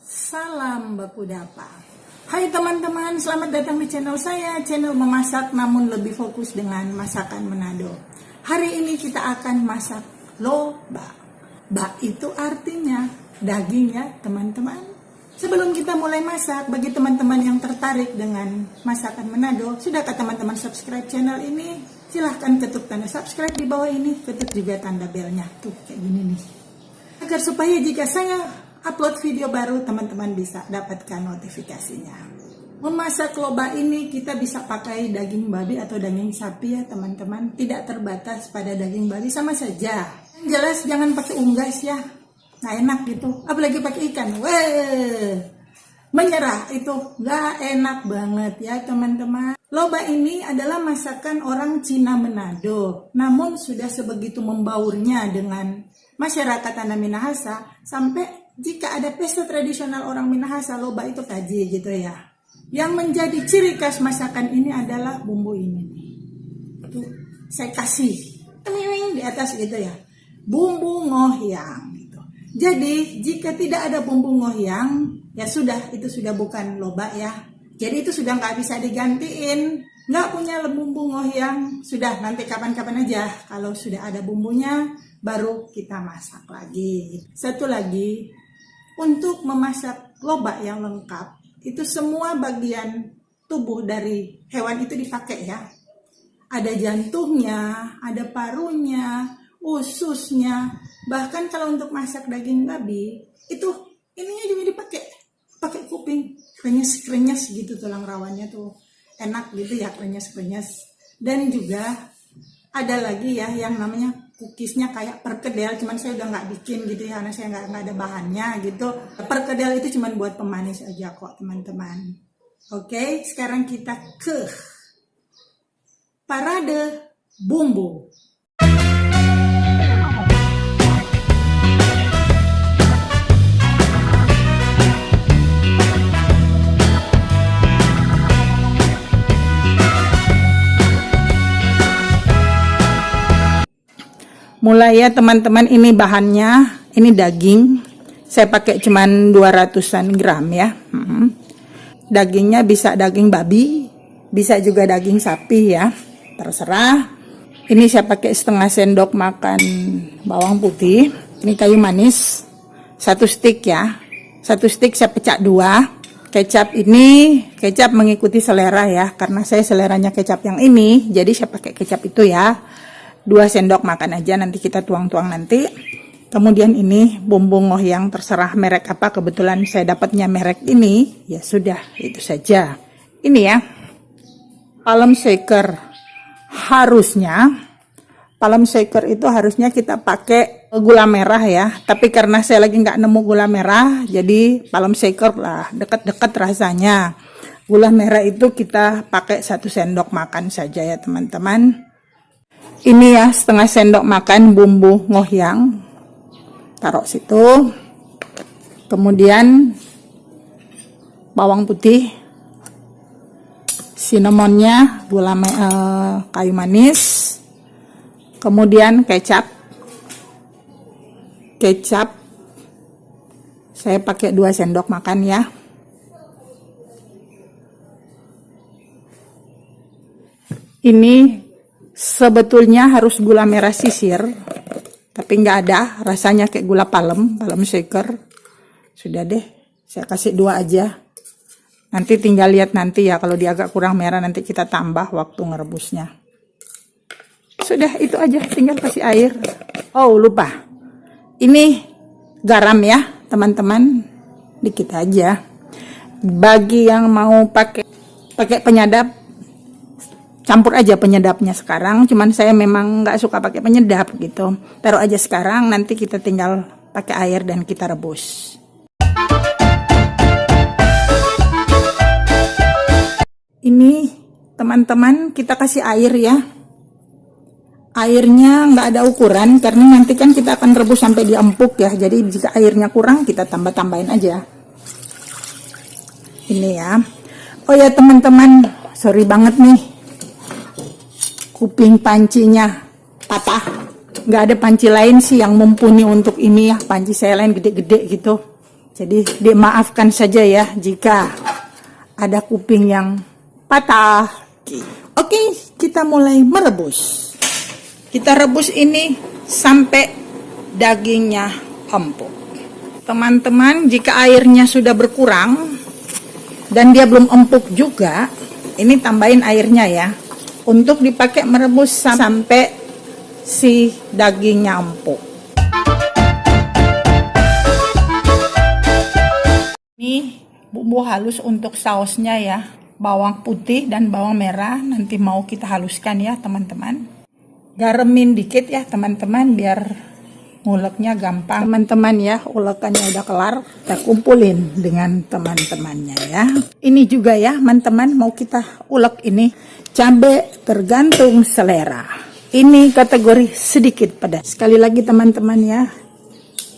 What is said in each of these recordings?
Salam Baku Dapa. Hai teman-teman, selamat datang di channel saya, channel memasak namun lebih fokus dengan masakan Manado. Hari ini kita akan masak loba. Ba itu artinya daging ya teman-teman. Sebelum kita mulai masak, bagi teman-teman yang tertarik dengan masakan Manado, sudahkah teman-teman subscribe channel ini? Silahkan ketuk tanda subscribe di bawah ini, ketuk juga tanda belnya, tuh kayak gini nih. Agar supaya jika saya upload video baru, teman-teman bisa dapatkan notifikasinya. Memasak loba ini kita bisa pakai daging babi atau daging sapi ya teman-teman. Tidak terbatas pada daging babi, sama saja. Yang jelas jangan pakai unggas ya. Nggak enak gitu. Apalagi pakai ikan. Weh, menyerah itu nggak enak banget ya teman-teman. Loba ini adalah masakan orang Cina Manado. Namun sudah sebegitu membaurnya dengan masyarakat tanah Minahasa sampai jika ada pesta tradisional orang Minahasa, loba itu kaji gitu ya. Yang menjadi ciri khas masakan ini adalah bumbu ini nih. Itu saya kasih di atas gitu ya. Bumbu ngohyang gitu. Jadi jika tidak ada bumbu ngohyang, ya sudah, itu sudah bukan loba ya. Jadi itu sudah nggak bisa digantiin. Nggak punya bumbu ngohyang, sudah nanti kapan-kapan aja. Kalau sudah ada bumbunya, baru kita masak lagi. Satu lagi, untuk memasak loba yang lengkap, itu semua bagian tubuh dari hewan itu dipakai ya. Ada jantungnya, ada parunya, ususnya. Bahkan kalau untuk masak daging babi, itu ininya juga dipakai. Pakai kuping, krenyes-krenyes gitu tulang rawannya tuh. Enak gitu ya, krenyes-krenyes. Dan juga ada lagi ya yang namanya cookiesnya kayak perkedel, cuman saya udah nggak bikin gitu ya, karena saya nggak ada bahannya gitu. Perkedel itu cuman buat pemanis aja kok teman-teman. Oke, sekarang kita ke parade bumbu. Mulai ya teman-teman, ini bahannya, ini daging. Saya pakai cuman 200-an gram ya. Dagingnya bisa daging babi, bisa juga daging sapi ya. Terserah. Ini saya pakai setengah sendok makan bawang putih. Ini kayu manis, 1 stick ya. 1 stick saya pecah 2. Kecap ini, kecap mengikuti selera ya. Karena saya seleranya kecap yang ini, jadi saya pakai kecap itu ya. 2 sendok makan aja, nanti kita tuang-tuang nanti. Kemudian ini bumbu ngohyang, terserah merek apa, kebetulan saya dapatnya merek ini, ya sudah, itu saja. Ini ya, palm shaker. Palm shaker itu harusnya kita pakai gula merah ya, tapi karena saya lagi nggak nemu gula merah, jadi palm shaker lah, deket-deket rasanya. Gula merah itu kita pakai 1 sendok makan saja ya teman-teman. Ini ya, setengah sendok makan bumbu ngohyang, taruh situ. Kemudian bawang putih, cinnamonnya, gula kayu manis. Kemudian kecap. Saya pakai 2 sendok makan ya. Ini sebetulnya harus gula merah sisir, tapi nggak ada, rasanya kayak gula palem shaker. Sudah deh, saya kasih 2 aja. Nanti tinggal lihat nanti ya, kalau dia agak kurang merah nanti kita tambah waktu ngerebusnya. Sudah, itu aja, tinggal kasih air. Oh lupa, ini garam ya teman-teman, dikit aja. Bagi yang mau pakai penyedap, campur aja penyedapnya sekarang, cuman saya memang nggak suka pakai penyedap gitu. Taruh aja sekarang, nanti kita tinggal pakai air dan kita rebus. Ini teman-teman, kita kasih air ya. Airnya nggak ada ukuran, karena nanti kan kita akan rebus sampai dia empuk ya. Jadi jika airnya kurang, kita tambah-tambahin aja. Ini ya. Oh ya teman-teman, sorry banget nih, kuping pancinya patah. Nggak ada panci lain sih yang mumpuni untuk ini ya. Panci saya lain gede-gede gitu. Jadi dimaafkan saja ya jika ada kuping yang patah. Oke, kita mulai merebus. Kita rebus ini sampai dagingnya empuk. Teman-teman, jika airnya sudah berkurang dan dia belum empuk juga, ini tambahin airnya ya. Untuk dipakai merebus sampai si dagingnya empuk. Ini bumbu halus untuk sausnya ya. Bawang putih dan bawang merah nanti mau kita haluskan ya teman-teman. Garemin dikit ya teman-teman biar nguleknya gampang. Teman-teman ya, ulekannya udah kelar, kita kumpulin dengan teman-temannya ya. Ini juga ya teman-teman, mau kita ulek ini cabai tergantung selera. Ini kategori sedikit pedas. Sekali lagi teman-teman ya,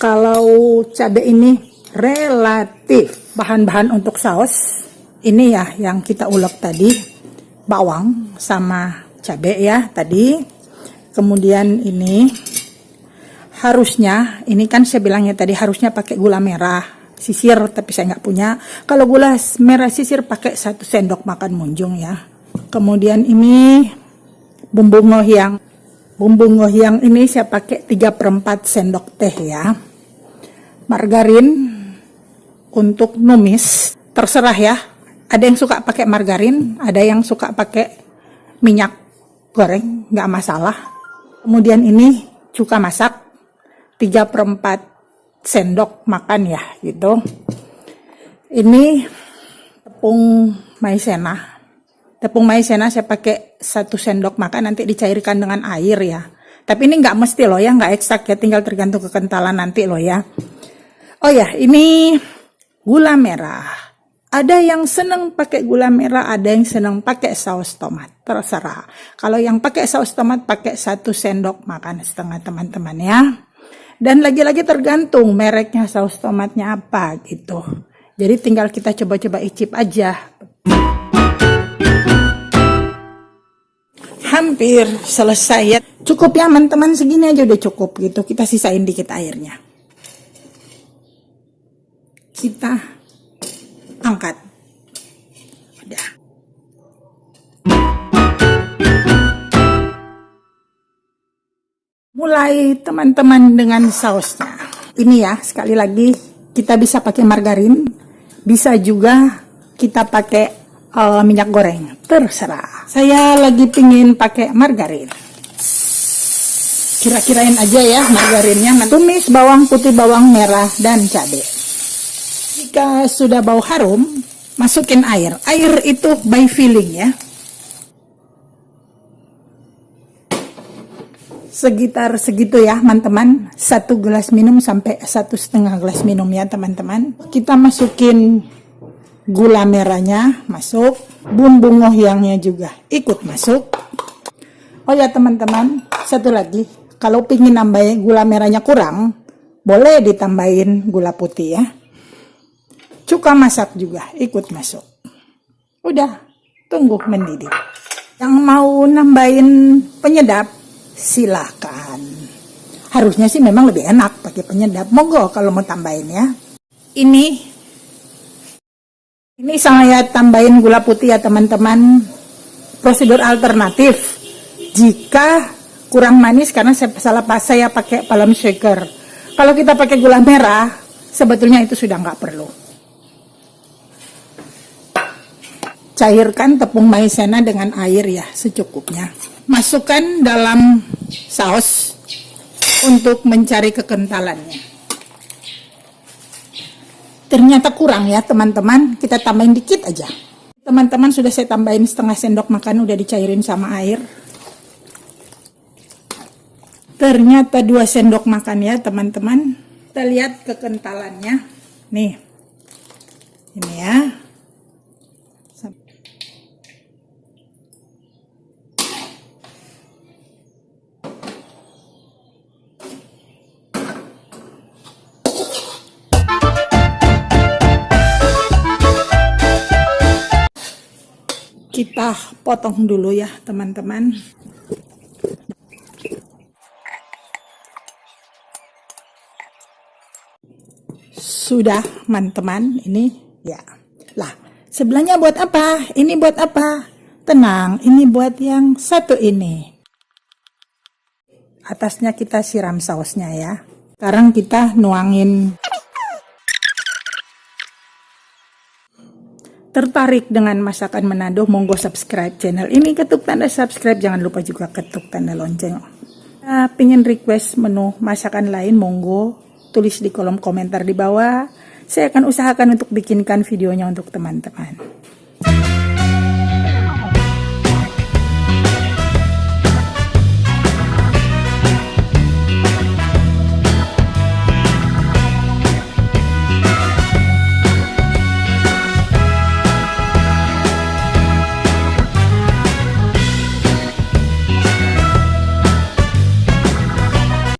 kalau cabai ini relatif bahan-bahan untuk saus ini ya yang kita ulek tadi, bawang sama cabai ya tadi. Kemudian ini harusnya, ini kan saya bilangnya tadi harusnya pakai gula merah sisir, tapi saya nggak punya. Kalau gula merah sisir pakai 1 sendok makan munjung ya. Kemudian ini bumbu ngohyang. Bumbu ngohyang ini saya pakai 3/4 sendok teh ya. Margarin untuk numis, terserah ya. Ada yang suka pakai margarin, ada yang suka pakai minyak goreng, nggak masalah. Kemudian ini cuka masak 3/4 sendok makan ya gitu. Ini tepung maizena. Tepung maizena saya pakai 1 sendok makan, nanti dicairkan dengan air ya. Tapi ini nggak mesti loh ya, nggak eksak ya, tinggal tergantung kekentalan nanti loh ya. Oh ya, ini gula merah. Ada yang seneng pakai gula merah, ada yang seneng pakai saus tomat, terserah. Kalau yang pakai saus tomat pakai 1 sendok makan setengah teman-teman ya. Dan lagi-lagi tergantung mereknya saus tomatnya apa gitu. Jadi tinggal kita coba-coba icip aja. Hampir selesai ya. Cukup ya teman-teman, segini aja udah cukup gitu. Kita sisain dikit airnya. Kita angkat. Udah. Mulai teman-teman dengan sausnya. Ini ya, sekali lagi kita bisa pakai margarin, bisa juga kita pakai minyak goreng, terserah. Saya lagi pingin pakai margarin. Kira-kirain aja ya margarinnya. Tumis bawang putih, bawang merah, dan cabai. Jika sudah bau harum, masukin air. Air itu by feeling ya. Sekitar segitu ya teman-teman. 1 gelas minum sampai 1,5 gelas minum ya teman-teman. Kita masukin gula merahnya, masuk. Bumbu ngohyangnya juga ikut masuk. Oh ya teman-teman, satu lagi. Kalau pingin nambahin gula merahnya kurang, boleh ditambahin gula putih ya. Cuka masak juga ikut masuk. Udah, tunggu mendidih. Yang mau nambahin penyedap, silakan. Harusnya sih memang lebih enak pakai penyedap. Monggo kalau mau tambahin ya. Ini saya tambahin gula putih ya teman-teman. Prosedur alternatif. Jika kurang manis karena saya pakai palm shaker. Kalau kita pakai gula merah, sebetulnya itu sudah nggak perlu. Cairkan tepung maizena dengan air ya secukupnya. Masukkan dalam saus untuk mencari kekentalannya. Ternyata kurang ya teman-teman, kita tambahin dikit aja. Teman-teman, sudah saya tambahin 1/2 sendok makan, udah dicairin sama air. Ternyata 2 sendok makan ya teman-teman. Kita lihat kekentalannya. Nih. Ini ya. Kita potong dulu ya teman-teman. sudah, teman-teman. Ini ya. Lah, sebelahnya buat apa? Ini buat apa? Tenang, ini buat yang satu ini. Atasnya kita siram sausnya ya. Sekarang kita nuangin. Tertarik dengan masakan Manado, monggo subscribe channel ini, ketuk tanda subscribe, jangan lupa juga ketuk tanda lonceng. Pengen request menu masakan lain, monggo tulis di kolom komentar di bawah. Saya akan usahakan untuk bikinkan videonya untuk teman-teman.